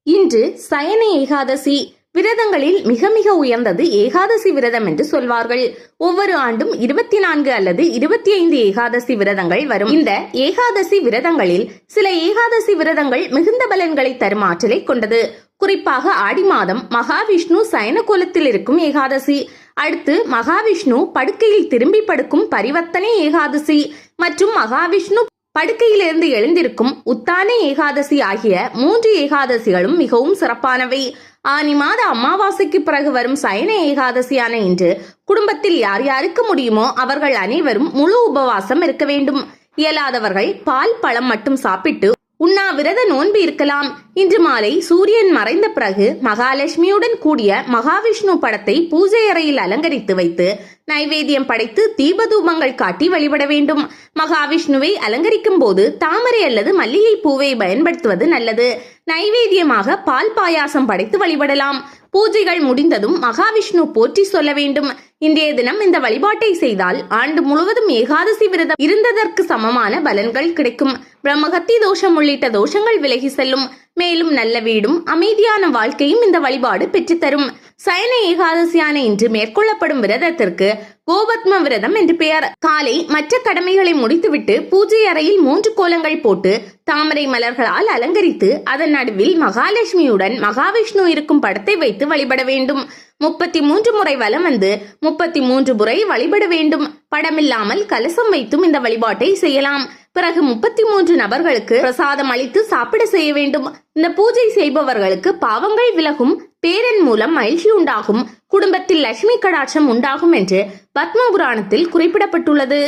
இன்று சயன ஏகாதசி. விரதங்களில் மிக மிக உயர்ந்தது ஏகாதசி விரதம் என்று சொல்வார்கள். ஒவ்வொரு ஆண்டும் 24 அல்லது 25 ஏகாதசி விரதங்கள் வரும். இந்த ஏகாதசி விரதங்களில் சில ஏகாதசி விரதங்கள் மிகுந்த பலன்களை தரும் ஆற்றலை கொண்டது. குறிப்பாக ஆடி மாதம் மகாவிஷ்ணு சயன கோலத்தில் இருக்கும் ஏகாதசி, அடுத்து மகாவிஷ்ணு படுக்கையில் திரும்பி படுக்கும் பரிவர்த்தனை ஏகாதசி மற்றும் மகாவிஷ்ணு படுக்கையிலிருந்து எழுந்திருக்கும் உத்தான ஏகாதசி ஆகிய 3 ஏகாதசிகளும் மிகவும் சிறப்பானவை. ஆனி மாத அமாவாசைக்கு பிறகு வரும் சயன ஏகாதசியான இன்று குடும்பத்தில் யார் யாருக்கு முடியுமோ அவர்கள் அனைவரும் முழு உபவாசம் இருக்க வேண்டும். இயலாதவர்கள் பால் பழம் மட்டும் சாப்பிட்டு உண்ணாவிரத நோன்பு இருக்கலாம். இன்று மாலை சூரியன் மறைந்த பிறகு மகாலட்சுமியுடன் கூடிய மகாவிஷ்ணு படத்தை பூஜை அறையில் அலங்கரித்து வைத்து நைவேத்தியம் படைத்து தீபதூபங்கள் காட்டி வழிபட வேண்டும். மகாவிஷ்ணுவை அலங்கரிக்கும் போது தாமரை அல்லது மல்லிகை பூவை பயன்படுத்துவது நல்லது. நைவேத்தியமாக பால் பாயாசம் படைத்து வழிபடலாம். பூஜைகள் முடிந்ததும் மகாவிஷ்ணு போற்றி சொல்ல வேண்டும். இன்றைய தினம் இந்த வழிபாட்டை செய்தால் ஆண்டு முழுவதும் ஏகாதசி விரதம் இருந்ததற்கு சமமான பலன்கள் கிடைக்கும். பிரம்மகத்தி தோஷம் உள்ளிட்ட தோஷங்கள் விலகி செல்லும். மேலும் நல்ல வீடும் அமைதியான வாழ்க்கையும் இந்த வழிபாடு பெற்றுத்தரும். சயன ஏகாதசியான இன்று மேற்கொள்ளப்படும் விரதத்திற்கு கோபத்ம விரதம் என்று பெயர். காலை மற்ற கடமைகளை முடித்துவிட்டு பூஜை அறையில் 3 கோலங்கள் போட்டு தாமரை மலர்களால் அலங்கரித்து அதன் நடுவில் மகாலட்சுமியுடன் மகாவிஷ்ணு இருக்கும் படத்தை வைத்து வழிபட வேண்டும். 33 முறை வலம் வந்து 33 முறை வழிபட வேண்டும். படமில்லாமல் கலசம் வைத்தும் இந்த வழிபாட்டை செய்யலாம். பிறகு 33 நபர்களுக்கு பிரசாதம் அளித்து சாப்பிட செய்ய வேண்டும். இந்த பூஜை செய்பவர்களுக்கு பாவங்கள் விலகும், பேரன் மூலம் மகிழ்ச்சி உண்டாகும், குடும்பத்தில் லட்சுமி கடாட்சம் உண்டாகும் என்று பத்ம புராணத்தில் குறிப்பிடப்பட்டுள்ளது.